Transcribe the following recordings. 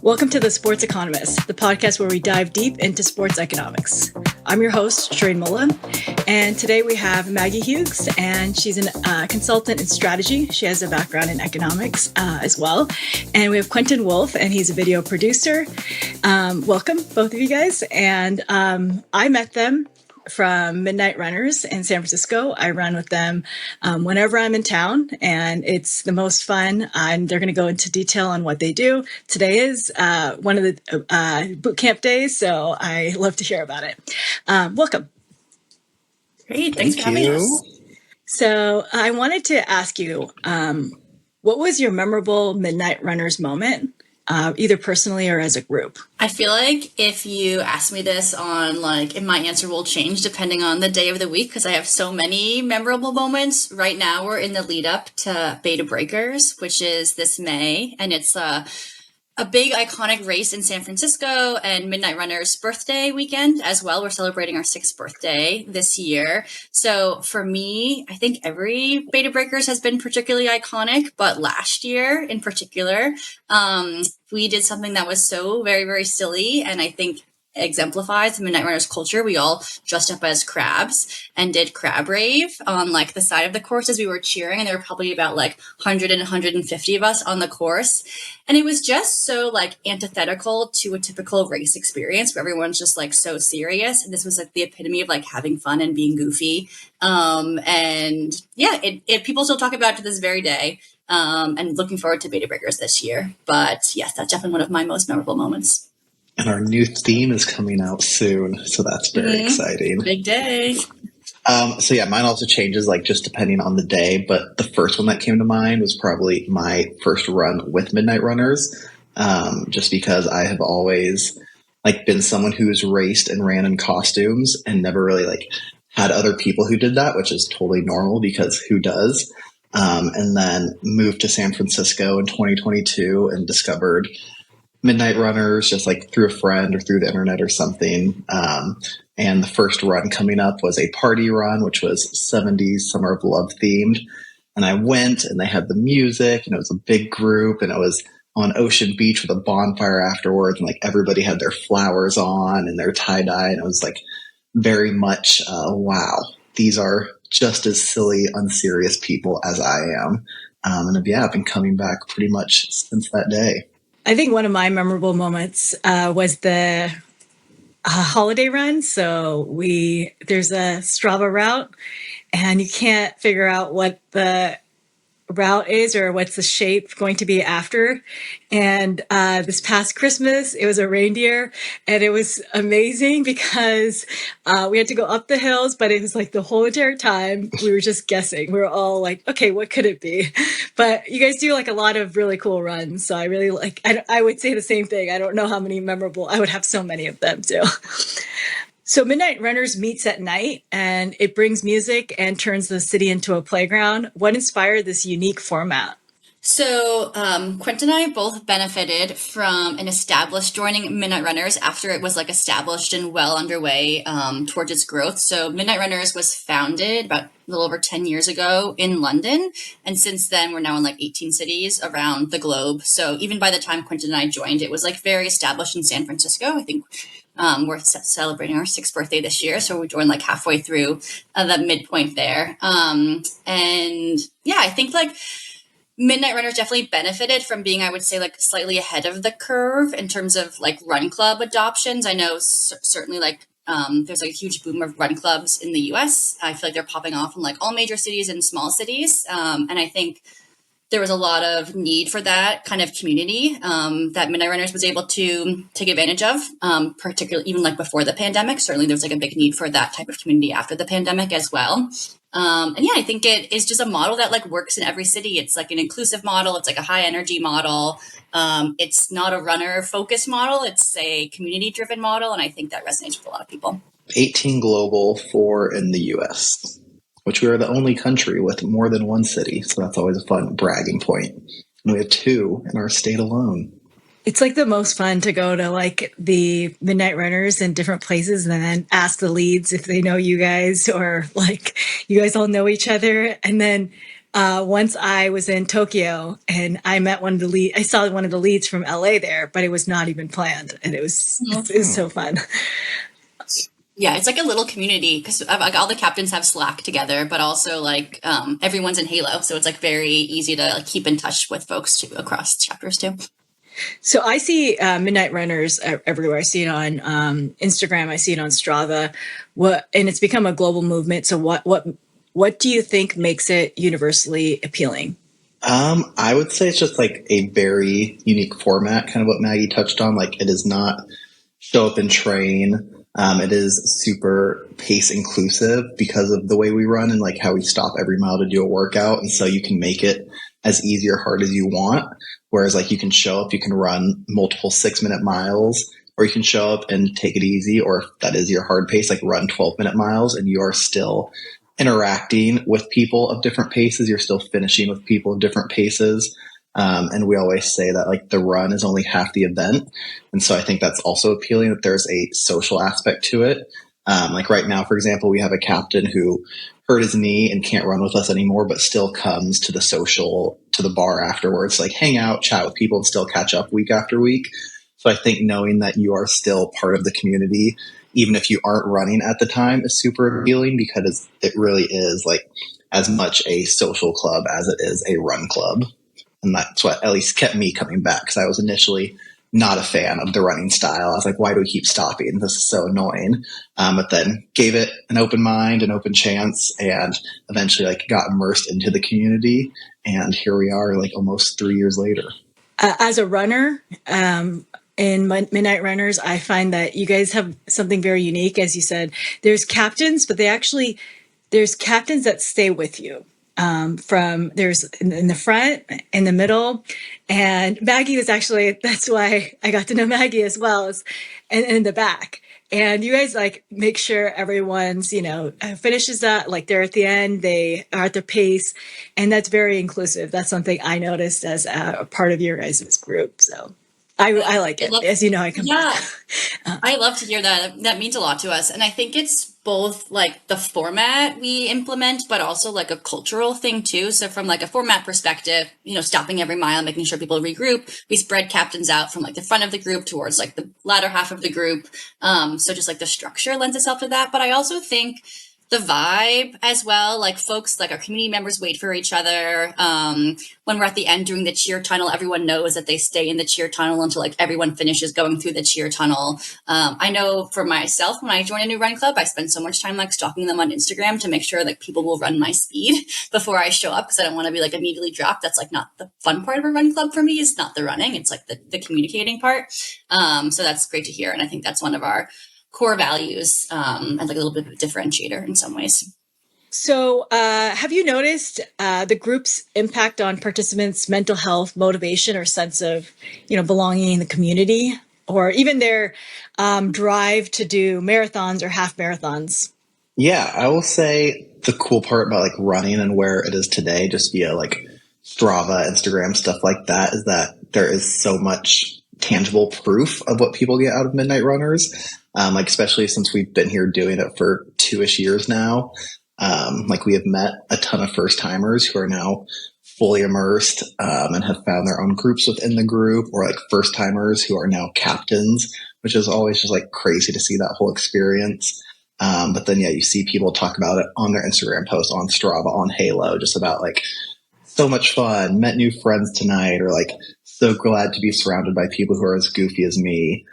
Welcome to the Sports Economist, the podcast where we dive deep into sports economics. I'm your host, Shirin Mollah, and today we have Maggie Hughes, and she's a consultant in strategy. She has a background in economics as well. And we have Quentin Wolfe, and he's a video producer. Welcome, both of you guys. And I met them from Midnight Runners in San Francisco. I run with them whenever I'm in town, and it's the most fun. And they're going to go into detail on what they do. Today is one of the boot camp days, so I love to hear about it. Welcome. Great. Thanks for having us. So I wanted to ask you, what was your memorable Midnight Runners moment? Either personally or as a group? I feel like if you ask me this and my answer will change depending on the day of the week because I have so many memorable moments. Right now we're in the lead up to Beta Breakers, which is this May, and it's a big iconic race in San Francisco and Midnight Runners birthday weekend as well. We're celebrating our 6th birthday this year. So for me, I think every Beta Breakers has been particularly iconic, but last year in particular, we did something that was so very, very silly, and I think exemplifies the Midnight Runners culture. We all dressed up as crabs and did crab rave on the side of the course as we were cheering, and there were probably about 100 and 150 of us on the course, and it was just so antithetical to a typical race experience where everyone's just so serious, and this was the epitome of having fun and being goofy. And yeah, it people still talk about it to this very day. And looking forward to Beta Breakers this year. But yes, that's definitely one of my most memorable moments. And our new theme is coming out soon, so that's very exciting. Big day. So yeah, mine also changes just depending on the day, but the first one that came to mind was probably my first run with Midnight Runners, just because I have always been someone who's raced and ran in costumes and never really had other people who did that, which is totally normal because who does? And then moved to San Francisco in 2022 and discovered Midnight Runners just through a friend or through the internet or something. And the first run coming up was a party run, which was 70s Summer of Love themed. And I went and they had the music and it was a big group and it was on Ocean Beach with a bonfire afterwards. And everybody had their flowers on and their tie dye. And it was very much, wow, these are just as silly, unserious people as I am. And I've been coming back pretty much since that day. I think one of my memorable moments was the holiday run. So there's a Strava route, and you can't figure out what the route is or what's the shape going to be after. And this past Christmas, it was a reindeer, and it was amazing because we had to go up the hills, but it was the whole entire time we were just guessing. We were all okay, what could it be? But you guys do a lot of really cool runs. So I really I would say the same thing. I don't know how many memorable, I would have so many of them too. So Midnight Runners meets at night, and it brings music and turns the city into a playground. What inspired this unique format? So Quentin and I both benefited from an established joining Midnight Runners after it was established and well underway towards its growth. So Midnight Runners was founded about a little over 10 years ago in London. And since then, we're now in 18 cities around the globe. So even by the time Quentin and I joined, it was very established in San Francisco. I think we're celebrating our 6th birthday this year. So we joined halfway through the midpoint there. And yeah, I think Midnight Runners definitely benefited from being, I would say, slightly ahead of the curve in terms of run club adoptions. I know certainly there's a huge boom of run clubs in the US. I feel they're popping off in all major cities and small cities. And I think there was a lot of need for that kind of community that Midnight Runners was able to take advantage of, particularly even before the pandemic. Certainly there was a big need for that type of community after the pandemic as well. And yeah, I think it is just a model that works in every city. It's an inclusive model. It's a high energy model. It's not a runner focused model. It's a community driven model. And I think that resonates with a lot of people. 18 global, 4 in the US, which we are the only country with more than one city. So that's always a fun bragging point. And we have 2 in our state alone. It's the most fun to go to the Midnight Runners in different places and then ask the leads if they know you guys or you guys all know each other. And then once I was in Tokyo and I met one of the lead. I saw one of the leads from LA there, but it was not even planned, and it was so fun. Yeah, it's like a little community because like all the captains have Slack together, but also like everyone's in Halo, so it's like very easy to like, keep in touch with folks too across chapters too. So I see Midnight Runners everywhere. I see it on Instagram. I see it on Strava. And it's become a global movement. So what do you think makes it universally appealing? I would say it's just like a very unique format, kind of what Maggie touched on. Like it is not show up and train. It is super pace inclusive because of the way we run and like how we stop every mile to do a workout. And so you can make it as easy or hard as you want. Whereas like you can show up, you can run multiple 6-minute miles, or you can show up and take it easy. Or if that is your hard pace, like run 12-minute miles and you are still interacting with people of different paces. You're still finishing with people of different paces. And we always say that like the run is only half the event. And so I think that's also appealing that there's a social aspect to it. Like right now, for example, we have a captain who hurt his knee and can't run with us anymore, but still comes to the bar afterwards, like hang out, chat with people and still catch up week after week. So I think knowing that you are still part of the community, even if you aren't running at the time, is super appealing because it really is like as much a social club as it is a run club. And that's what at least kept me coming back because I was initially not a fan of the running style. I was like, why do we keep stopping? This is so annoying. But then gave it an open mind, an open chance, and eventually like got immersed into the community. And here we are like almost 3 years later. As a runner, in Midnight Runners, I find that you guys have something very unique. As you said, there's captains, but there's captains that stay with you. There's in the front, in the middle, and Maggie was that's why I got to know Maggie as well as, and in the back. And you guys like make sure everyone's, finishes that, like they're at the end, they are at their pace. And that's very inclusive. That's something I noticed as a part of your guys' group. So I like it. As you know, I come back. I love to hear that. That means a lot to us. And I think it's both like the format we implement, but also like a cultural thing too. So from like a format perspective, stopping every mile, making sure people regroup, we spread captains out from like the front of the group towards like the latter half of the group. So just like the structure lends itself to that. But I also think the vibe as well, like folks, like our community members wait for each other. When we're at the end doing the cheer tunnel, everyone knows that they stay in the cheer tunnel until like everyone finishes going through the cheer tunnel. I know for myself, when I join a new run club, I spend so much time like stalking them on Instagram to make sure that people will run my speed before I show up because I don't want to be like immediately dropped. That's like not the fun part of a run club for me. It's not the running. It's like the communicating part. So that's great to hear. And I think that's one of our core values and like a little bit of a differentiator in some ways. So have you noticed the group's impact on participants' mental health, motivation, or sense of, belonging in the community, or even their drive to do marathons or half marathons? Yeah, I will say the cool part about like running and where it is today, just via like Strava, Instagram, stuff like that, is that there is so much tangible proof of what people get out of Midnight Runners. Like especially since we've been here doing it for 2-ish years now. Like we have met a ton of first timers who are now fully immersed and have found their own groups within the group, or like first timers who are now captains, which is always just like crazy to see that whole experience. But then, yeah, you see people talk about it on their Instagram posts, on Strava, on Halo, just about like so much fun, met new friends tonight, or like so glad to be surrounded by people who are as goofy as me.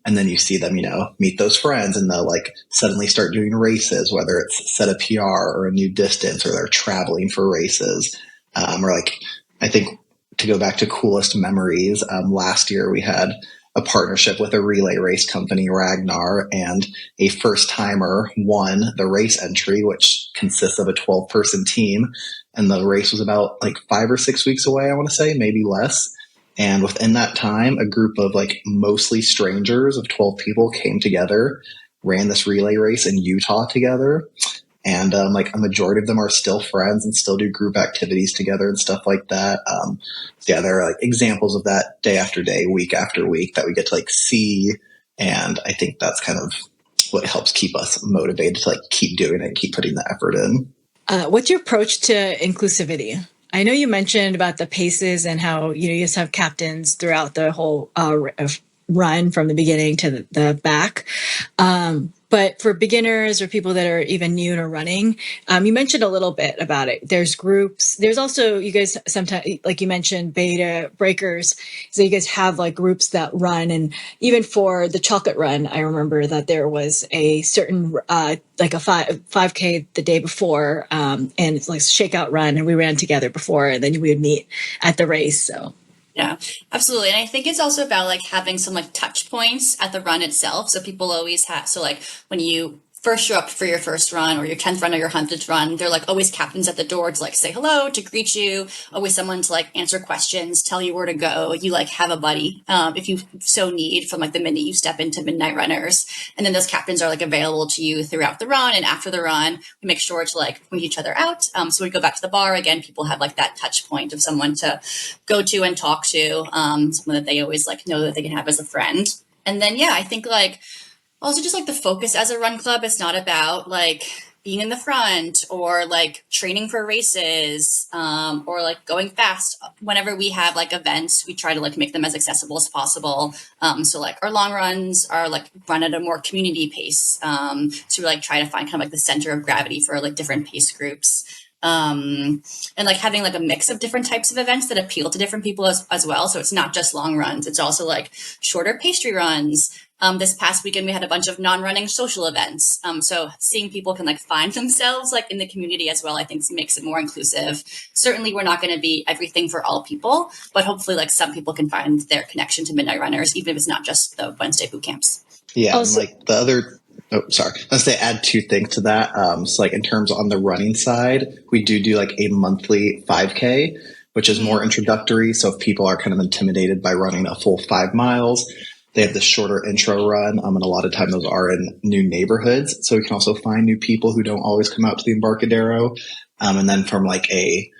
And then you see them, meet those friends and they'll like suddenly start doing races, whether it's set a PR or a new distance, or they're traveling for races. Or like, I think to go back to coolest memories, last year we had a partnership with a relay race company, Ragnar, and a first timer won the race entry, which consists of a 12-person team. And the race was about like 5 or 6 weeks away, I want to say, maybe less. And within that time, a group of like mostly strangers of 12 people came together, ran this relay race in Utah together. And like a majority of them are still friends and still do group activities together and stuff like that. So yeah, there are like examples of that day after day, week after week that we get to like see. And I think that's kind of what helps keep us motivated to like keep doing it, keep putting the effort in. What's your approach to inclusivity? I know you mentioned about the paces and how you just have captains throughout the whole run from the beginning to the back. But for beginners or people that are even new to running, you mentioned a little bit about it. There's groups. There's also, you guys sometimes, like you mentioned, beta breakers. So you guys have like groups that run. And even for the chocolate run, I remember that there was a certain, like a 5K the day before, and it's like a shakeout run. And we ran together before, and then we would meet at the race. So. Yeah, absolutely. And I think it's also about like having some like touch points at the run itself. So people always have, so like when you first show up for your first run or your 10th run or your 100th run, they're like always captains at the door to like say hello, to greet you, always someone to like answer questions, tell you where to go. You like have a buddy, if you so need, from like the minute you step into Midnight Runners. And then those captains are like available to you throughout the run. And after the run, we make sure to like meet each other out. So we go back to the bar again, people have like that touch point of someone to go to and talk to, someone that they always like know that they can have as a friend. And then, yeah, I think like, also just like the focus as a run club is not about like being in the front or like training for races, or like going fast. Whenever we have like events, we try to like make them as accessible as possible. So like our long runs are like run at a more community pace. So we like try to find kind of like the center of gravity for like different pace groups. And like having like a mix of different types of events that appeal to different people as well. So it's not just long runs. It's also like shorter pastry runs. This past weekend, we had a bunch of non-running social events. So seeing people can like find themselves like in the community as well, I think makes it more inclusive. Certainly, we're not going to be everything for all people, but hopefully like some people can find their connection to Midnight Runners, even if it's not just the Wednesday boot camps. Yeah, Also, and like the other, oh, sorry, let's say add two things to that. So like in terms on the running side, we do like a monthly 5K, which is more introductory. So if people are kind of intimidated by running a full 5 miles, they have this shorter intro run. And a lot of time those are in new neighborhoods. So we can also find new people who don't always come out to the Embarcadero. And then from like a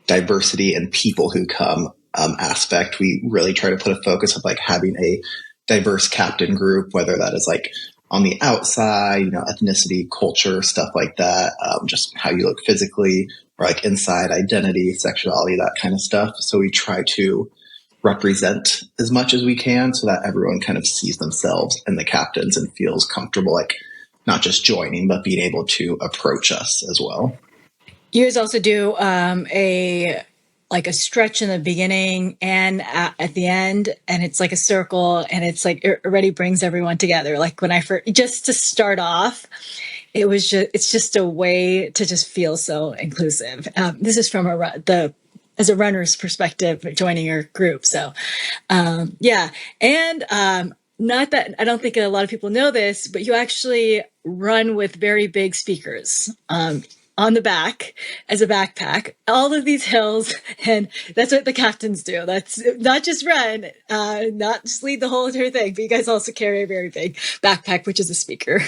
diversity and people who come aspect, we really try to put a focus of like having a diverse captain group, whether that is like on the outside, ethnicity, culture, stuff like that, just how you look physically, or like inside identity, sexuality, that kind of stuff. So we try to represent as much as we can so that everyone kind of sees themselves in the captains and feels comfortable, like not just joining, but being able to approach us as well. you guys also do a stretch in the beginning and at the end, and it's like a circle, and it's like it already brings everyone together. Like when I first, just to start off, it's just a way to just feel so inclusive. This is from as a runner's perspective, joining your group. So, yeah. And, not that I don't think a lot of people know this, but you actually run with very big speakers, on the back as a backpack, all of these hills. And that's what the captains do. That's not just run, not just lead the whole entire thing, but you guys also carry a very big backpack, which is a speaker.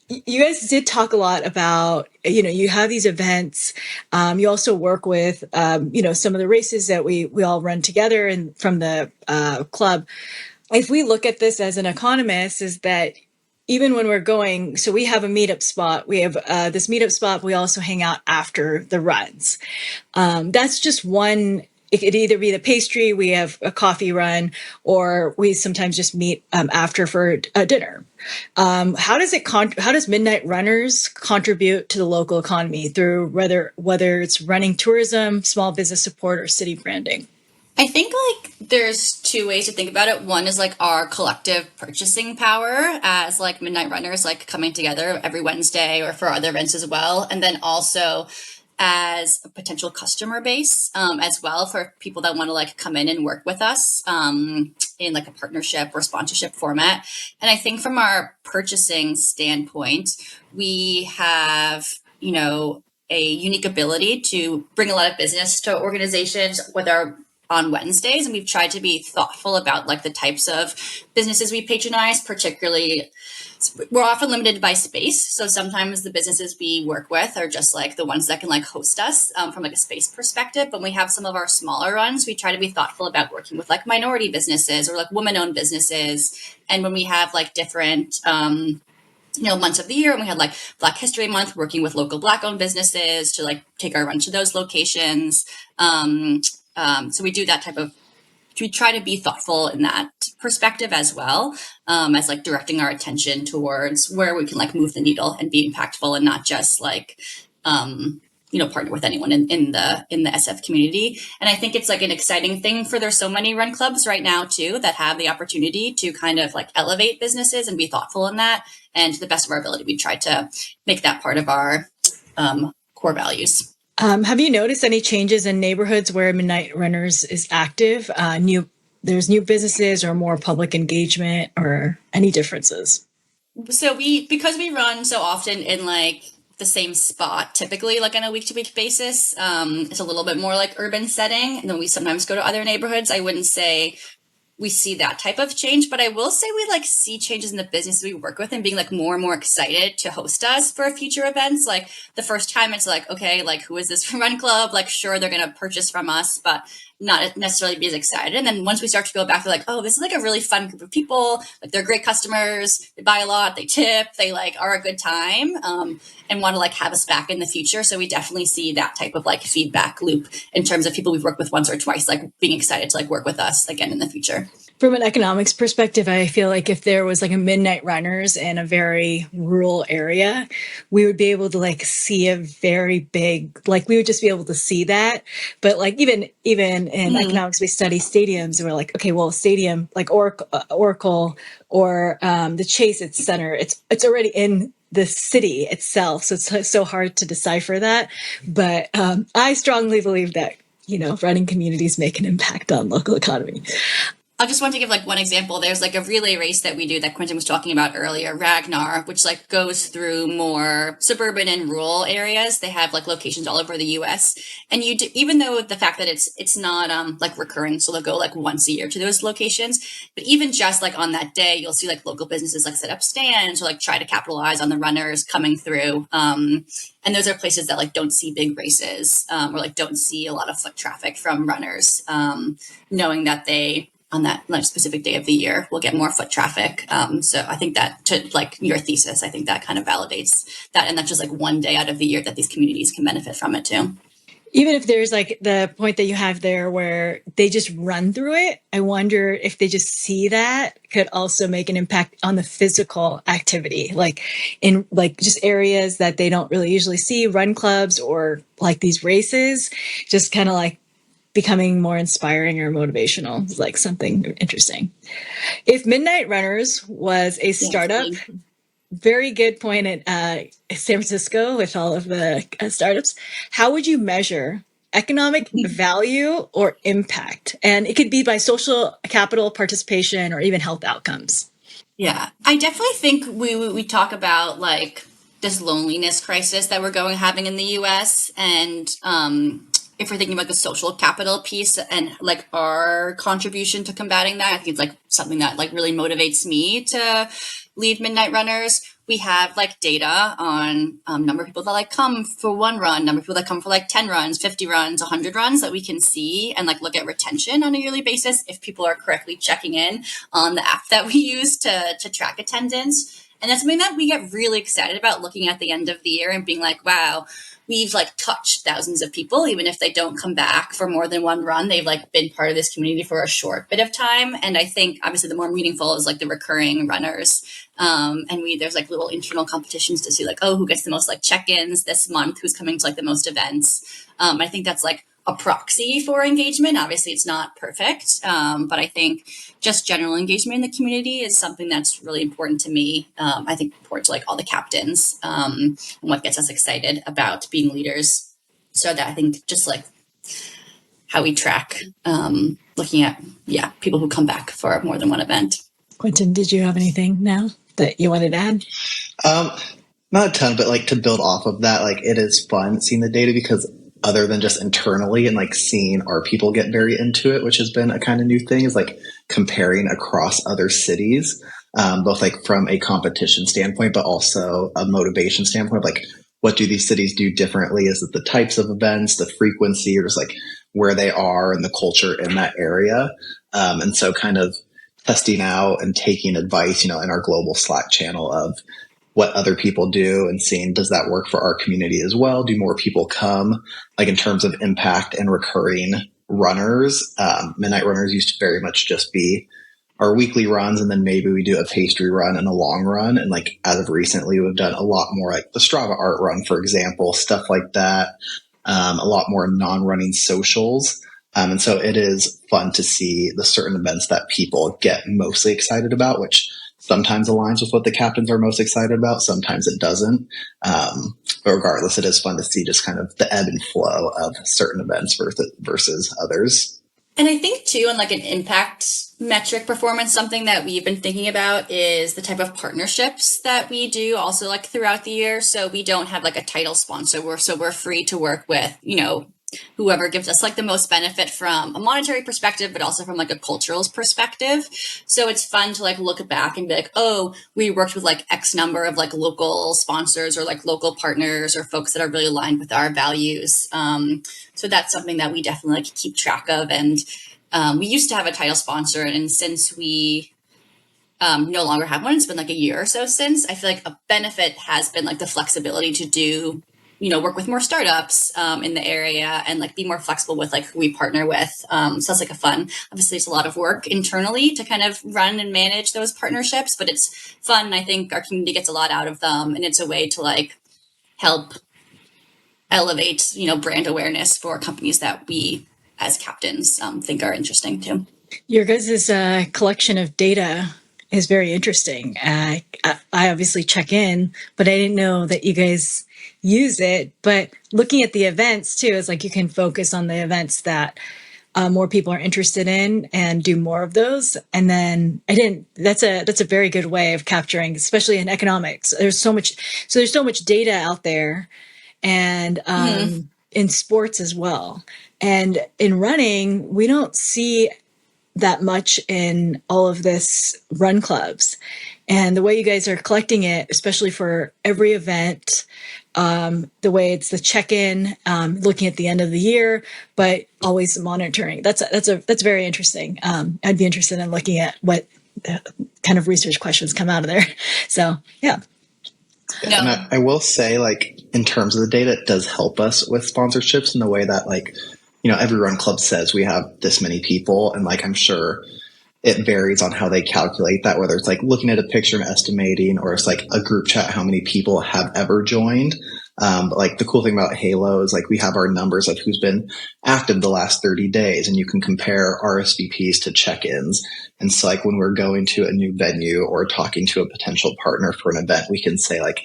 You guys did talk a lot about, you have these events. You also work with, some of the races that we all run together and from the club. If we look at this as an economist, is that even when we're going, so we have a meetup spot. We have this meetup spot. We also hang out after the runs. That's just one. It could either be the pastry, we have a coffee run, or we sometimes just meet after for dinner. How does Midnight Runners contribute to the local economy through whether it's running tourism, small business support, or city branding? I think like there's two ways to think about it. One is like our collective purchasing power as like Midnight Runners, like coming together every Wednesday or for other events as well. And then also as a potential customer base, as well, for people that want to like come in and work with us, in like a partnership or sponsorship format. And I think from our purchasing standpoint, we have, a unique ability to bring a lot of business to organizations with our on Wednesdays. And we've tried to be thoughtful about like the types of businesses we patronize, particularly we're often limited by space. So sometimes the businesses we work with are just like the ones that can like host us, from like a space perspective. But when we have some of our smaller runs, we try to be thoughtful about working with like minority businesses or like woman-owned businesses. And when we have like different, months of the year, and we had like Black History Month, working with local Black-owned businesses to like take our run to those locations. So we do that type of, we try to be thoughtful in that perspective as well, as like directing our attention towards where we can like move the needle and be impactful, and not just like partner with anyone in the SF community. And I think it's like an exciting thing for, there's so many run clubs right now too that have the opportunity to kind of like elevate businesses and be thoughtful in that. And to the best of our ability, we try to make that part of our core values. Have you noticed any changes in neighborhoods where Midnight Runners is active? There's new businesses or more public engagement, or any differences? So because we run so often in like the same spot, typically like on a week-to-week basis, it's a little bit more like urban setting, and then we sometimes go to other neighborhoods. I wouldn't say we see that type of change, but I will say we like see changes in the business we work with and being like more and more excited to host us for future events. Like the first time it's like, okay, like who is this run club? Like sure, they're going to purchase from us, but not necessarily be as excited. And then once we start to go back, they're like, oh, this is like a really fun group of people. Like they're great customers. They buy a lot. They tip. They like are a good time, and want to like have us back in the future. So we definitely see that type of like feedback loop in terms of people we've worked with once or twice, like being excited to like work with us again in the future. From an economics perspective, I feel like if there was like a Midnight Runners in a very rural area, we would be able to like see a very big, like we would just be able to see that. But like even in economics, we study stadiums, and we're like, okay, well, stadium like Oracle or the Chase, its center, it's already in the city itself, so it's so hard to decipher that. But I strongly believe that running communities make an impact on local economy. I just want to give like one example. There's like a relay race that we do that Quentin was talking about earlier, Ragnar, which like goes through more suburban and rural areas. They have like locations all over the US. And even though the fact that it's not like recurring, so they'll go like once a year to those locations, but even just like on that day, you'll see like local businesses like set up stands or like try to capitalize on the runners coming through. And those are places that like don't see big races, or like don't see a lot of foot traffic from runners, knowing that they, on that specific day of the year, we'll get more foot traffic. So I think that, to like your thesis, I think that kind of validates that. And that's just like one day out of the year that these communities can benefit from it too. Even if there's like the point that you have there where they just run through it, I wonder if they just see that could also make an impact on the physical activity, like in like just areas that they don't really usually see, run clubs or like these races, just kind of like becoming more inspiring or motivational is like something interesting. If Midnight Runners was a startup, very good point at San Francisco with all of the startups, how would you measure economic value or impact? And it could be by social capital, participation, or even health outcomes. Yeah, I definitely think we talk about like this loneliness crisis that we're having in the US, and if we're thinking about the social capital piece and like our contribution to combating that, I think it's like something that like really motivates me to lead Midnight Runners. We have like data on number of people that like come for one run, number of people that come for like 10 runs, 50 runs, 100 runs that we can see, and like look at retention on a yearly basis if people are correctly checking in on the app that we use to track attendance. And that's something that we get really excited about, looking at the end of the year and being like, wow, we've like touched thousands of people, even if they don't come back for more than one run. They've like been part of this community for a short bit of time. And I think obviously the more meaningful is like the recurring runners. And there's like little internal competitions to see like, oh, who gets the most like check-ins this month, who's coming to like the most events. I think that's like a proxy for engagement. Obviously it's not perfect, but I think just general engagement in the community is something that's really important to me. I think important to like all the captains, and what gets us excited about being leaders. So that I think just like how we track, looking at, people who come back for more than one event. Quentin, did you have anything now that you wanted to add? Not a ton, but like to build off of that, like it is fun seeing the data, because other than just internally and like seeing our people get very into it, which has been a kind of new thing, is like comparing across other cities, both like from a competition standpoint, but also a motivation standpoint. Like, what do these cities do differently? Is it the types of events, the frequency, or just like where they are and the culture in that area? And so kind of testing out and taking advice, in our global Slack channel of what other people do and seeing, does that work for our community as well? Do more people come? Like in terms of impact and recurring runners, Midnight Runners used to very much just be our weekly runs, and then maybe we do a pastry run and a long run. And like as of recently, we've done a lot more like the Strava art run, for example, stuff like that. A lot more non-running socials. And so it is fun to see the certain events that people get mostly excited about, which sometimes aligns with what the captains are most excited about. Sometimes it doesn't. But regardless, it is fun to see just kind of the ebb and flow of certain events versus others. And I think too, on like an impact metric performance, something that we've been thinking about is the type of partnerships that we do also like throughout the year. So we don't have like a title sponsor. We're free to work with, whoever gives us like the most benefit from a monetary perspective, but also from like a cultural perspective. So it's fun to like look back and be like, oh, we worked with like X number of like local sponsors or like local partners or folks that are really aligned with our values. So that's something that we definitely like keep track of. And we used to have a title sponsor, and since we no longer have one, it's been like a year or so since, I feel like a benefit has been like the flexibility to do work with more startups in the area and like be more flexible with like who we partner with. So that's like a fun, obviously it's a lot of work internally to kind of run and manage those partnerships, but it's fun. I think our community gets a lot out of them, and it's a way to like help elevate, brand awareness for companies that we as captains think are interesting too. Your guys' collection of data is very interesting. I obviously check in, but I didn't know that you guys use it. But looking at the events too, it's like you can focus on the events that more people are interested in and do more of those. And then that's a very good way of capturing, especially in economics. There's so much data out there, and in sports as well. And in running, we don't see that much in all of this run clubs. And the way you guys are collecting it, especially for every event, the way it's the check-in, looking at the end of the year, but always monitoring. That's very interesting. I'd be interested in looking at what kind of research questions come out of there. So, yeah. Yeah, and I will say, like, in terms of the data, it does help us with sponsorships in the way that, like, every run club says we have this many people, and like I'm sure it varies on how they calculate that, whether it's like looking at a picture and estimating, or it's like a group chat, how many people have ever joined. But like the cool thing about Halo is like we have our numbers of who's been active the last 30 days, and you can compare RSVPs to check-ins. And so like when we're going to a new venue or talking to a potential partner for an event, we can say like,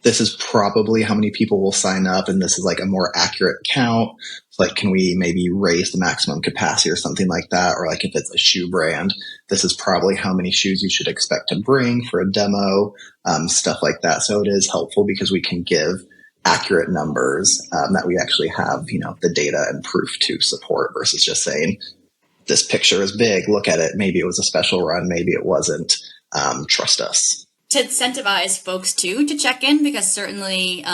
this is probably how many people will sign up, and this is like a more accurate count. So like, can we maybe raise the maximum capacity or something like that? Or like if it's a shoe brand, this is probably how many shoes you should expect to bring for a demo, stuff like that. So it is helpful because we can give accurate numbers that we actually have, the data and proof to support, versus just saying, this picture is big, look at it. Maybe it was a special run, maybe it wasn't. Trust us. To incentivize folks too to check in, because certainly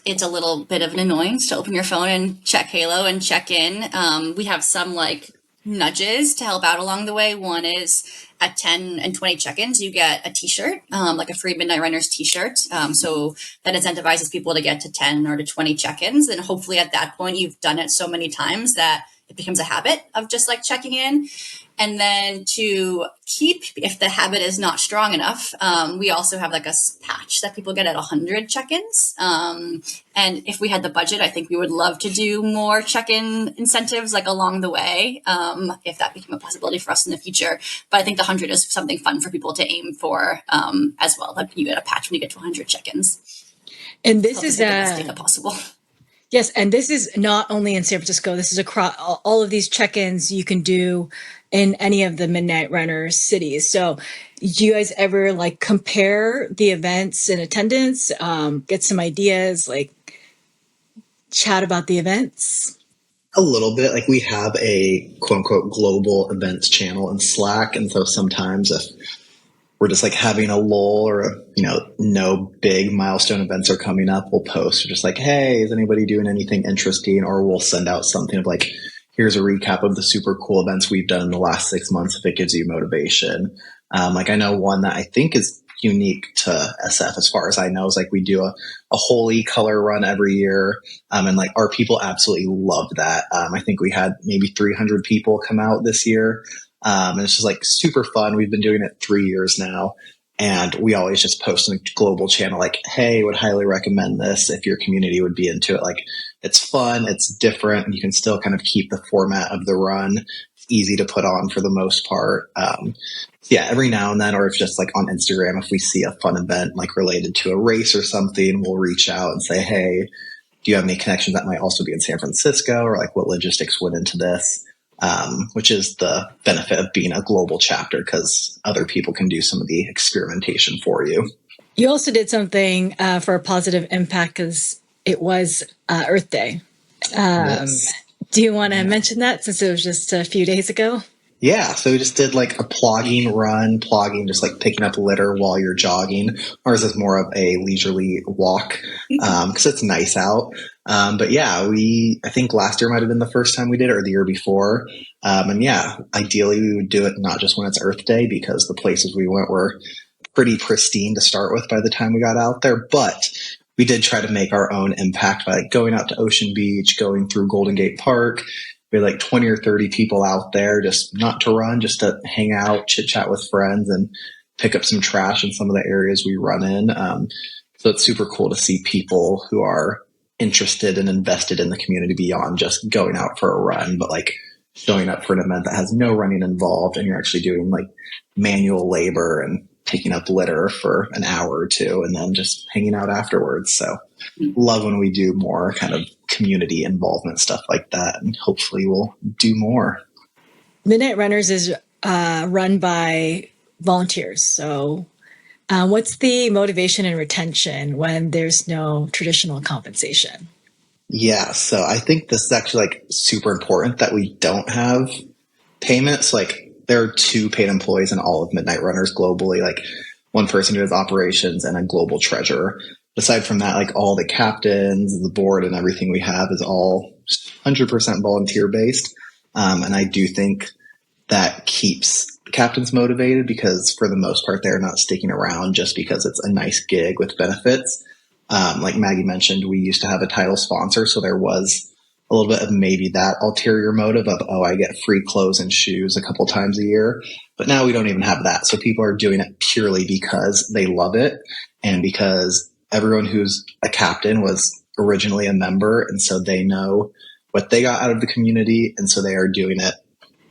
it's a little bit of an annoyance to open your phone and check Halo and check in. We have some like nudges to help out along the way. One is at 10 and 20 check-ins, you get a t-shirt, like a free Midnight Runners t-shirt. So that incentivizes people to get to 10 or to 20 check-ins. And hopefully at that point, you've done it so many times that it becomes a habit of just like checking in. And then to keep, if the habit is not strong enough, we also have like a patch that people get at 100 check-ins. And if we had the budget, I think we would love to do more check-in incentives like along the way, if that became a possibility for us in the future. But I think the 100 is something fun for people to aim for as well. Like you get a patch when you get to 100 check-ins. And this is possible. Yes, and this is not only in San Francisco. This is across all of these check-ins you can do in any of the Midnight Runners cities. So do you guys ever like compare the events in attendance, get some ideas, like chat about the events? A little bit. Like we have a quote unquote global events channel in Slack. And so sometimes if we're just like having a lull or, no big milestone events are coming up, we'll post just like, hey, is anybody doing anything interesting? Or we'll send out something of like, here's a recap of the super cool events we've done in the last 6 months if it gives you motivation. Like I know one that I think is, unique to SF as far as I know. Is like we do a holy color run every year. And like our people absolutely love that. I think we had maybe 300 people come out this year. And it's just like super fun. We've been doing it 3 years now. And we always just post on the global channel, like, hey, would highly recommend this if your community would be into it. Like, it's fun, it's different, and you can still kind of keep the format of the run. It's easy to put on for the most part. Yeah, every now and then, or if just like on Instagram, if we see a fun event like related to a race or something, we'll reach out and say, hey, do you have any connections that might also be in San Francisco, or like what logistics went into this? Which is the benefit of being a global chapter, because other people can do some of the experimentation for you. You also did something for a positive impact because it was Earth Day. Yes. Do you want to mention that since it was just a few days ago? Yeah, so we just did like a plogging run, just like picking up litter while you're jogging. Ours is more of a leisurely walk because it's nice out. But yeah, I think last year might have been the first time we did it, or the year before. And yeah, ideally we would do it not just when it's Earth Day, because the places we went were pretty pristine to start with by the time we got out there. But we did try to make our own impact by like going out to Ocean Beach, going through Golden Gate Park. We had like 20 or 30 people out there, just not to run, just to hang out, chit chat with friends, and pick up some trash in some of the areas we run in. So it's super cool to see people who are interested and invested in the community beyond just going out for a run, but like showing up for an event that has no running involved, and you're actually doing like manual labor and picking up litter for an hour or two and then just hanging out afterwards. So love when we do more kind of community involvement stuff like that, and hopefully we'll do more. Midnight Runners is run by volunteers. So what's the motivation and retention when there's no traditional compensation? Yeah, so I think this is actually like super important that we don't have payments. Like there are 2 paid employees in all of Midnight Runners globally, like one person who has operations and a global treasurer. Aside from that, like all the captains, the board, and everything we have is all 100% volunteer based. And I do think that keeps captains motivated, because for the most part, they're not sticking around just because it's a nice gig with benefits. Like Maggie mentioned, we used to have a title sponsor, so there was a little bit of maybe that ulterior motive of, oh, I get free clothes and shoes a couple times a year. But now we don't even have that. So people are doing it purely because they love it, and because everyone who's a captain was originally a member, and so they know what they got out of the community, and so they are doing it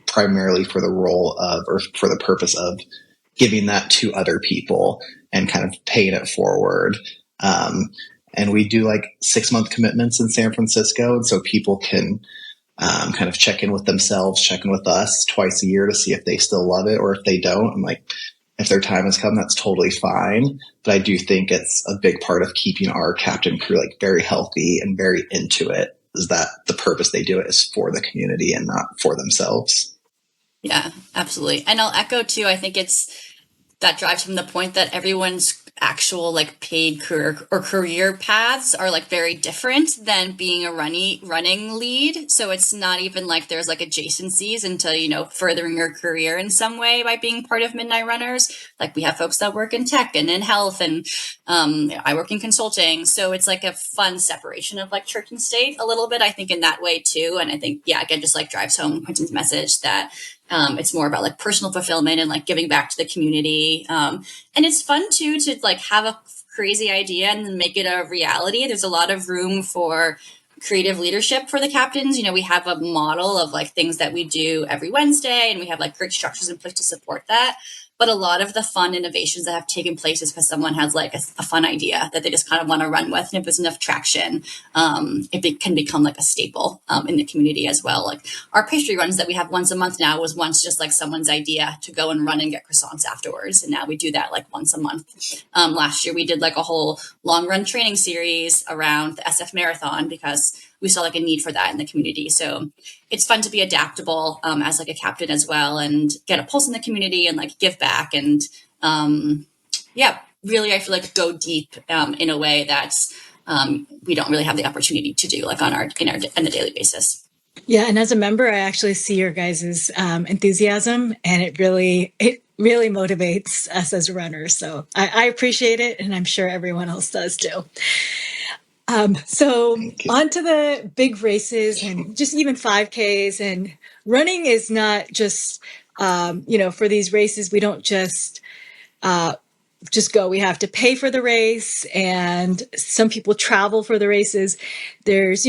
primarily for the role of, or for the purpose of, giving that to other people and kind of paying it forward. And we do like 6-month commitments in San Francisco, and so people can kind of check in with themselves, check in with us twice a year to see if they still love it, or if they don't. And like, if their time has come, that's totally fine. But I do think it's a big part of keeping our captain crew like very healthy and very into it, is that the purpose they do it is for the community and not for themselves. Yeah, absolutely. And I'll echo too, I think that drives from the point that everyone's actual like paid career paths are like very different than being a running lead. So it's not even like there's like adjacencies into, furthering your career in some way by being part of Midnight Runners. Like we have folks that work in tech and in health, and I work in consulting. So it's like a fun separation of like church and state a little bit, I think, in that way too. And I think, yeah, again, just like drives home Quentin's message that it's more about like personal fulfillment and like giving back to the community. And it's fun too to like have a crazy idea and then make it a reality. There's a lot of room for creative leadership for the captains. We have a model of like things that we do every Wednesday, and we have like great structures in place to support that. But a lot of the fun innovations that have taken place is because someone has like a fun idea that they just kind of want to run with. And if there's enough traction, it can become like a staple in the community as well. Like our pastry runs that we have once a month now was once just like someone's idea to go and run and get croissants afterwards. And now we do that like once a month. Last year we did like a whole long run training series around the SF Marathon because we saw like a need for that in the community. So it's fun to be adaptable as like a captain as well, and get a pulse in the community and like give back. And really, I feel like go deep in a way that's we don't really have the opportunity to do like on a daily basis. Yeah, and as a member, I actually see your guys' enthusiasm, and it really motivates us as runners. So I appreciate it, and I'm sure everyone else does too. So Thank you. on to the big races and just even 5Ks, and running is not just for these races. We don't just go. We have to pay for the race, and some people travel for the races. There's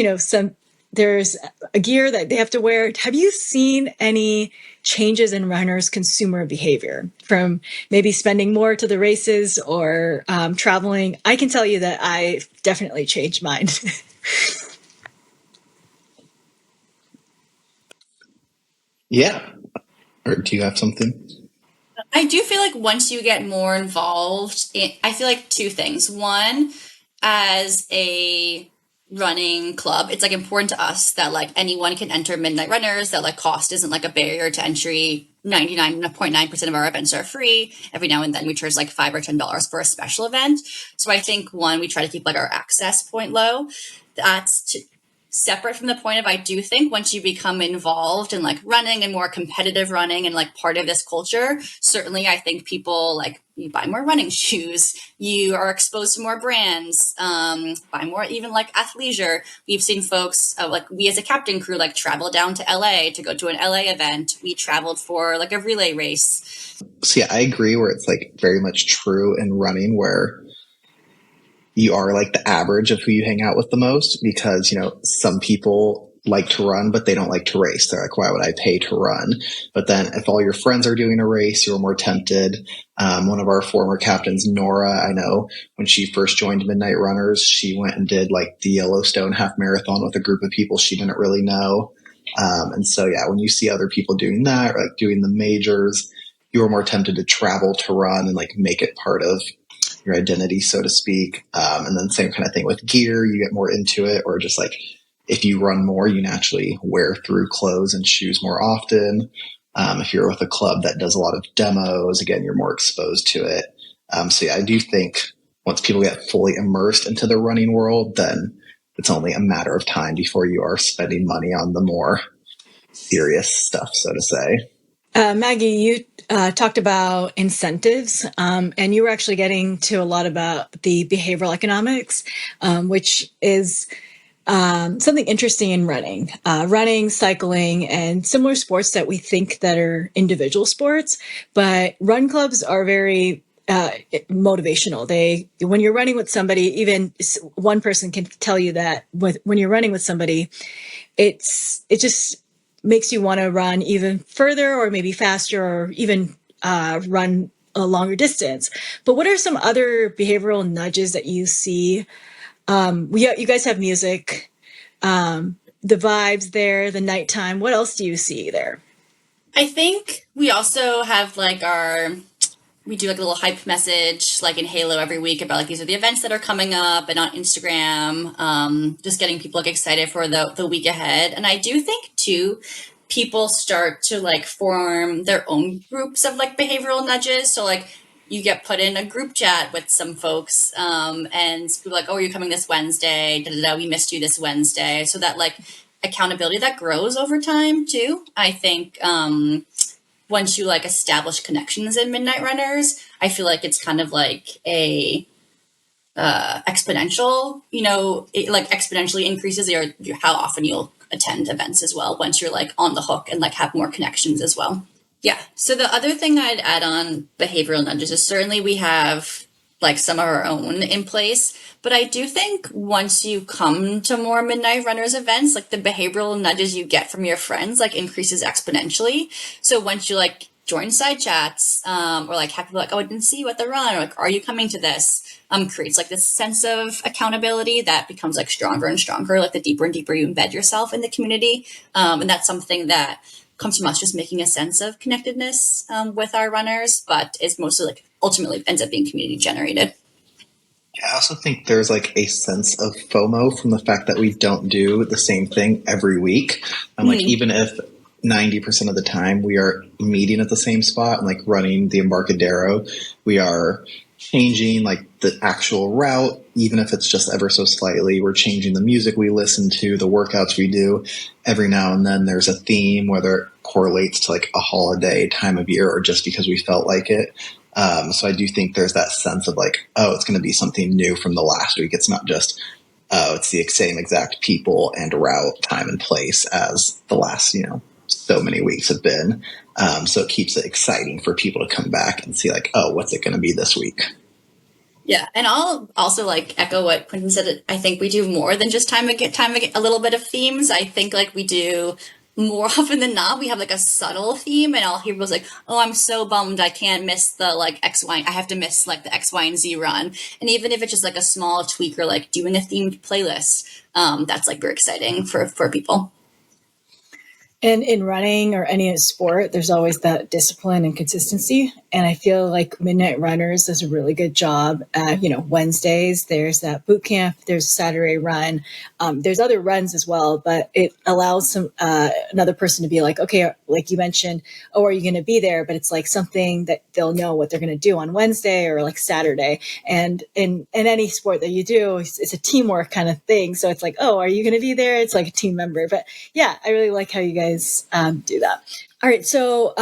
a gear that they have to wear. Have you seen any changes in runners' consumer behavior from maybe spending more to the races or traveling? I can tell you that I definitely changed mine. Yeah. Or do you have something? I do feel like once you get more involved, I feel like two things. One, as a running club, it's like important to us that like anyone can enter Midnight Runners, that like cost isn't like a barrier to entry. 99.9% of our events are free. Every now and then we charge like $5 or $10 for a special event. So I think one, we try to keep like our access point low. That's separate from the point of I do think once you become involved in like running and more competitive running and like part of this culture, certainly I think people like you buy more running shoes, you are exposed to more brands, buy more even like athleisure. We've seen folks like we as a captain crew like travel down to LA to go to an LA event. We traveled for like a relay race. So yeah, I agree where it's like very much true in running where you are like the average of who you hang out with the most because, some people like to run, but they don't like to race. They're like, why would I pay to run? But then if all your friends are doing a race, you're more tempted. One of our former captains, Nora, I know when she first joined Midnight Runners, she went and did like the Yellowstone half marathon with a group of people she didn't really know. And so, yeah, when you see other people doing that or like doing the majors, you are more tempted to travel to run and like make it part of your identity, so to speak. And then same kind of thing with gear, you get more into it, or just like if you run more, you naturally wear through clothes and shoes more often. If you're with a club that does a lot of demos, again, you're more exposed to it. So yeah, I do think once people get fully immersed into the running world, then it's only a matter of time before you are spending money on the more serious stuff, so to say. Maggie, you talked about incentives, and you were actually getting to a lot about the behavioral economics, which is something interesting in running, cycling, and similar sports that we think that are individual sports. But run clubs are very motivational. When you're running with somebody, even one person can tell you that when you're running with somebody, it just makes you want to run even further or maybe faster or even run a longer distance. But what are some other behavioral nudges that you see? You guys have music, the vibes there, the nighttime. What else do you see there? I think we also have like we do like a little hype message like in Halo every week about like these are the events that are coming up and on Instagram, just getting people like excited for the week ahead. And I do think too, people start to like form their own groups of like behavioral nudges. So like you get put in a group chat with some folks, and people are like, oh, are you coming this Wednesday? Da, da, da, we missed you this Wednesday. So that like accountability that grows over time too. I think once you like establish connections in Midnight Runners, I feel like it's kind of like a exponential, it like exponentially increases your how often you'll attend events as well once you're like on the hook and like have more connections as well. Yeah. So the other thing I'd add on behavioral nudges is certainly we have like some of our own in place. But I do think once you come to more Midnight Runners events, like the behavioral nudges you get from your friends like increases exponentially. So once you like join side chats, or like have people like, oh, I didn't see you at the run, or like, are you coming to this? Creates like this sense of accountability that becomes like stronger and stronger, like the deeper and deeper you embed yourself in the community. And that's something that comes from us just making a sense of connectedness with our runners, but is mostly like ultimately ends up being community generated. I also think there's like a sense of FOMO from the fact that we don't do the same thing every week. Like even if 90% of the time we are meeting at the same spot and like running the Embarcadero, we are changing like the actual route, even if it's just ever so slightly. We're changing the music we listen to, the workouts we do. Every now and then there's a theme, whether it correlates to like a holiday time of year or just because we felt like it. So I do think there's that sense of like, oh, it's going to be something new from the last week. It's not just, oh, it's the same exact people and route, time and place as the last, so many weeks have been. So it keeps it exciting for people to come back and see like, oh, what's it going to be this week? Yeah, and I'll also like echo what Quentin said. I think we do more than just time a little bit of themes. I think like we do more often than not. We have like a subtle theme, and I'll hear people's like, "Oh, I'm so bummed I can't miss the like X, Y. I have to miss like the X, Y, and Z run." And even if it's just like a small tweak or like doing a themed playlist, that's like very exciting for people. And in running or any sport, there's always that discipline and consistency. And I feel like Midnight Runners does a really good job. Wednesdays, there's that boot camp, there's Saturday run. There's other runs as well, but it allows another person to be like, okay, like you mentioned, oh, are you going to be there? But it's like something that they'll know what they're going to do on Wednesday or like Saturday. And in any sport that you do, it's a teamwork kind of thing. So it's like, oh, are you going to be there? It's like a team member. But yeah, I really like how you guys do that. All right, so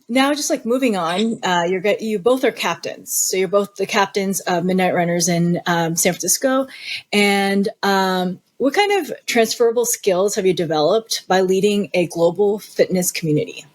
now just like moving on, you both are captains. So you're both the captains of Midnight Runners in San Francisco. And what kind of transferable skills have you developed by leading a global fitness community?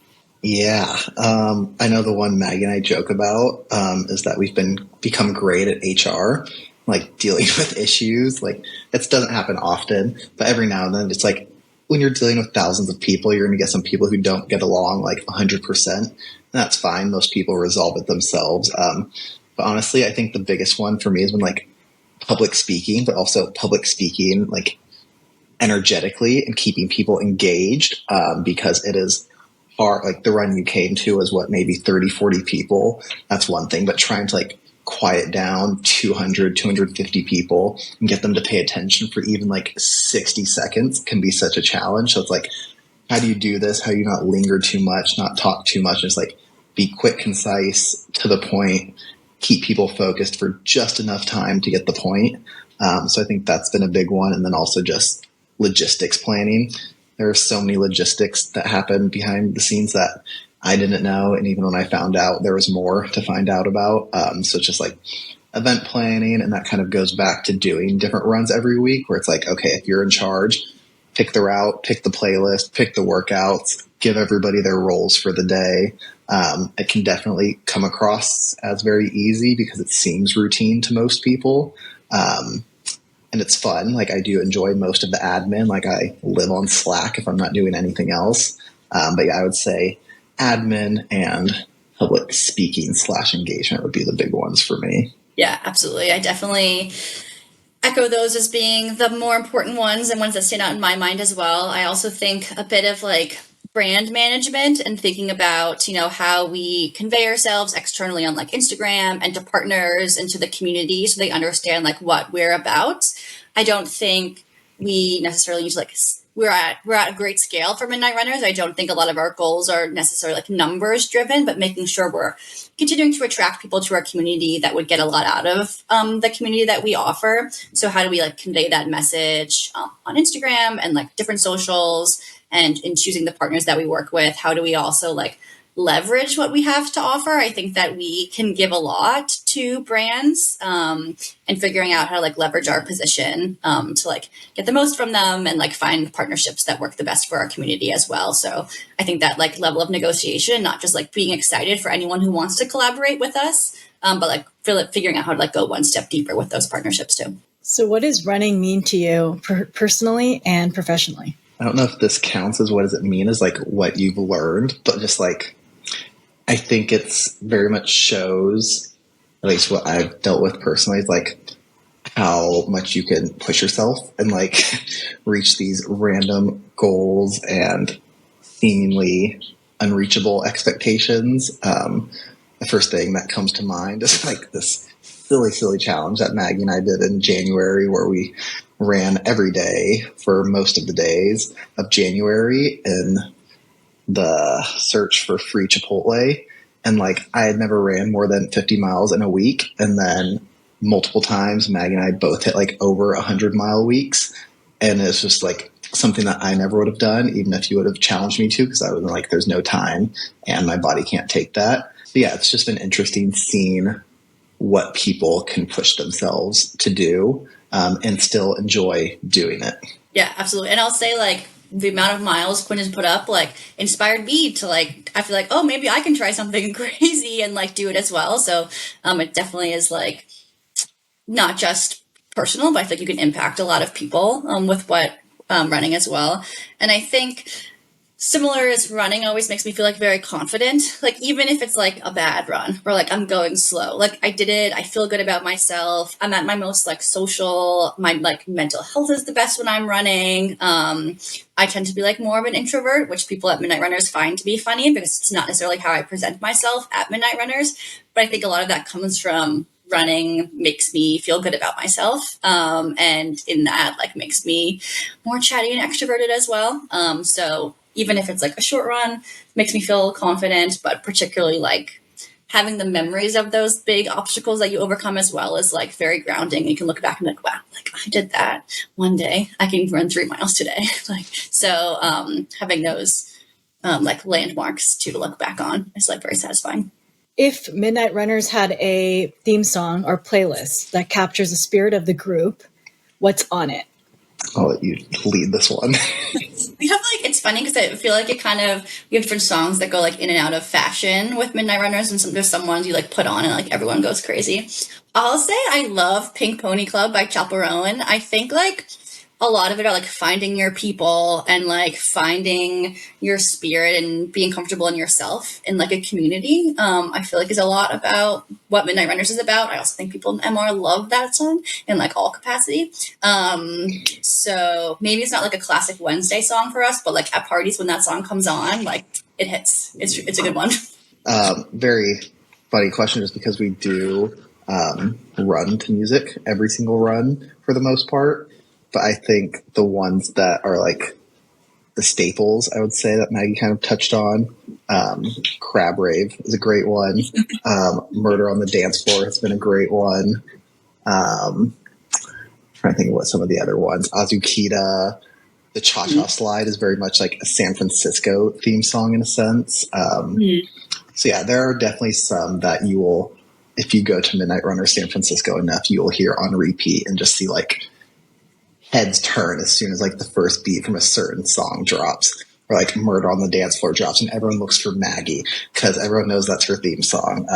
Yeah, I know the one Maggie and I joke about is that we've become great at HR, like dealing with issues. Like it doesn't happen often, but every now and then it's like, when you're dealing with thousands of people, you're going to get some people who don't get along like 100%. That's fine. Most people resolve it themselves. But honestly, I think the biggest one for me has been like public speaking, but also public speaking like energetically and keeping people engaged because it is hard. Like the run you came to was what, maybe 30, 40 people. That's one thing, but trying to like quiet down 200, 250 people and get them to pay attention for even like 60 seconds can be such a challenge. So it's like, how do you do this? How do you not linger too much, not talk too much? Just like be quick, concise, to the point, keep people focused for just enough time to get the point. So I think that's been a big one. And then also just logistics planning. There are so many logistics that happen behind the scenes that I didn't know. And even when I found out, there was more to find out about. So it's just like event planning. And that kind of goes back to doing different runs every week where it's like, okay, if you're in charge, pick the route, pick the playlist, pick the workouts, give everybody their roles for the day. It can definitely come across as very easy because it seems routine to most people. And it's fun. Like I do enjoy most of the admin. Like I live on Slack if I'm not doing anything else. But yeah, I would say admin and public speaking / engagement would be the big ones for me. Yeah, absolutely. I definitely echo those as being the more important ones and ones that stand out in my mind as well. I also think a bit of like brand management and thinking about, how we convey ourselves externally on like Instagram and to partners and to the community so they understand like what we're about. I don't think we necessarily need to like we're at a great scale for Midnight Runners. I don't think a lot of our goals are necessarily like numbers driven, but making sure we're continuing to attract people to our community that would get a lot out of the community that we offer. So how do we like convey that message on Instagram and like different socials, and in choosing the partners that we work with? How do we also like leverage what we have to offer? I think that we can give a lot to brands and figuring out how to like leverage our position to like get the most from them and like find partnerships that work the best for our community as well. So I think that like level of negotiation, not just like being excited for anyone who wants to collaborate with us, but like figuring out how to like go one step deeper with those partnerships too. So what does running mean to you personally and professionally? I don't know if this counts as what does it mean as like what you've learned, but just like I think it's very much shows, at least what I've dealt with personally, is like how much you can push yourself and like reach these random goals and seemingly unreachable expectations. The first thing that comes to mind is like this silly challenge that Maggie and I did in January where we ran every day for most of the days of January in the search for free Chipotle. And like, I had never ran more than 50 miles in a week. And then multiple times, Maggie and I both hit like over 100-mile weeks. And it's just like something that I never would have done, even if you would have challenged me to, because I was like, there's no time and my body can't take that. But yeah, it's just been interesting seeing what people can push themselves to do and still enjoy doing it. Yeah, absolutely. And I'll say, like, the amount of miles Quentin put up, like, inspired me to, like, I feel like, oh, maybe I can try something crazy and, like, do it as well. So it definitely is, like, not just personal, but I think you can impact a lot of people with what running as well. And I think similar as running always makes me feel like very confident. Like, even if it's like a bad run or like I'm going slow, like I did it, I feel good about myself. I'm at my most like social, my like mental health is the best when I'm running. I tend to be like more of an introvert, which people at Midnight Runners find to be funny because it's not necessarily how I present myself at Midnight Runners. But I think a lot of that comes from running makes me feel good about myself. And in that, like, makes me more chatty and extroverted as well. So even if it's like a short run, makes me feel confident, but particularly like having the memories of those big obstacles that you overcome as well is like very grounding. You can look back and be like, wow, like I did that one day. I can run 3 miles today. Like, so having those like landmarks to look back on is like very satisfying. If Midnight Runners had a theme song or playlist that captures the spirit of the group, what's on it? I'll let you lead this one. We have like, it's funny because I feel like it kind of, we have different songs that go like in and out of fashion with Midnight Runners, and there's some ones you like put on and like everyone goes crazy. I'll say I love Pink Pony Club by Chapel Rowan. I think like a lot of it are like finding your people and like finding your spirit and being comfortable in yourself in like a community. I feel like is a lot about what Midnight Runners is about. I also think people in MR love that song in like all capacity. So maybe it's not like a classic Wednesday song for us, but like at parties when that song comes on, like it hits. It's a good one. Very funny question, just because we do run to music every single run for the most part. But I think the ones that are like the staples, I would say that Maggie kind of touched on, Crab Rave is a great one. Murder on the Dance Floor has been a great one. Trying to think of what some of the other ones. Azukita, the Cha-Cha Slide is very much like a San Francisco theme song in a sense. So yeah, there are definitely some that you will, if you go to Midnight Runner San Francisco enough, you will hear on repeat and just see like heads turn as soon as like the first beat from a certain song drops, or like Murder on the Dance Floor drops and everyone looks for Maggie because everyone knows that's her theme song.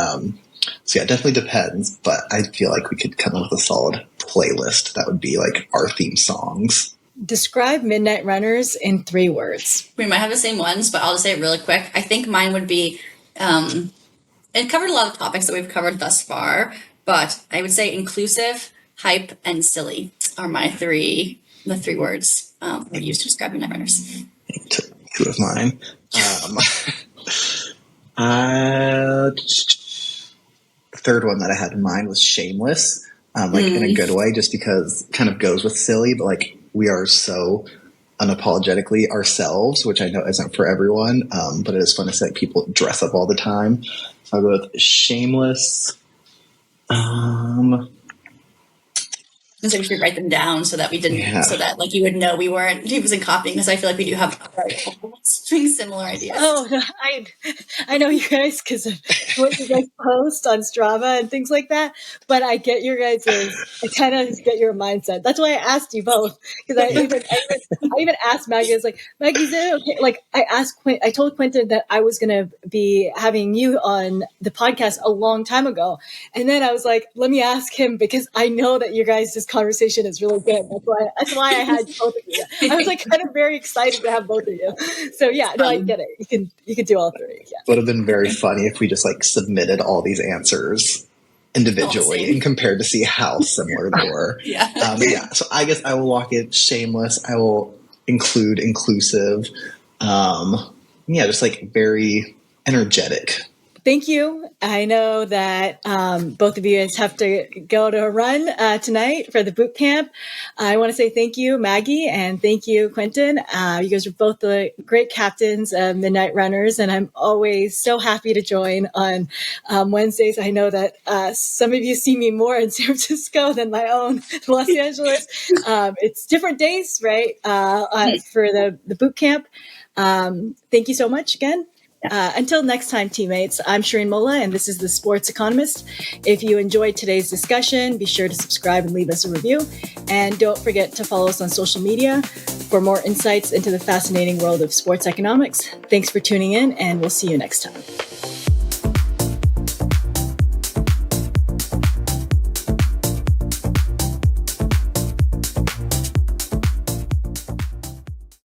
So yeah, it definitely depends, but I feel like we could come up with a solid playlist that would be like our theme songs. Describe Midnight Runners in 3 words. We might have the same ones, but I'll just say it really quick. I think mine would be, it covered a lot of topics that we've covered thus far, but I would say inclusive, hype, and silly are the 3 words I would use to describe Midnight Runners. Two of mine. The third one that I had in mind was shameless, like in a good way, just because it kind of goes with silly, but like we are so unapologetically ourselves, which I know isn't for everyone, but it is fun to see like, people dress up all the time. So I'll go with shameless. I think we should write them down so that we didn't, so that like you would know he wasn't copying, because I feel like we do have similar ideas. Oh, I know you guys because of what you guys post on Strava and things like that. But I get your guys' I kind of get your mindset. That's why I asked you both, because I even asked Maggie. I was like, Maggie, is it okay? Like I told Quentin that I was going to be having you on the podcast a long time ago, and then I was like, let me ask him because I know that you guys this conversation is really good. That's why I had both of you. I was like kind of very excited to have both of you. So yeah, no, I get it. You can do all 3. Yeah. Would have been very funny if we just like submitted all these answers individually and compared to see how similar they were. Yeah. So I guess I will lock it shameless. I will include inclusive. Just like very energetic. Thank you I know that both of you guys have to go to a run tonight for the boot camp. I want to say thank you, Maggie, and thank you, Quentin. You guys are both the great captains of Midnight Runners, and I'm always so happy to join on Wednesdays. I know that some of you see me more in San Francisco than my own Los Angeles. It's different days, right, for the boot camp. Thank you so much again. Until next time, teammates, I'm Shirin Mollah, and this is the Sports Economist. If you enjoyed today's discussion, be sure to subscribe and leave us a review. And don't forget to follow us on social media for more insights into the fascinating world of sports economics. Thanks for tuning in, and we'll see you next time.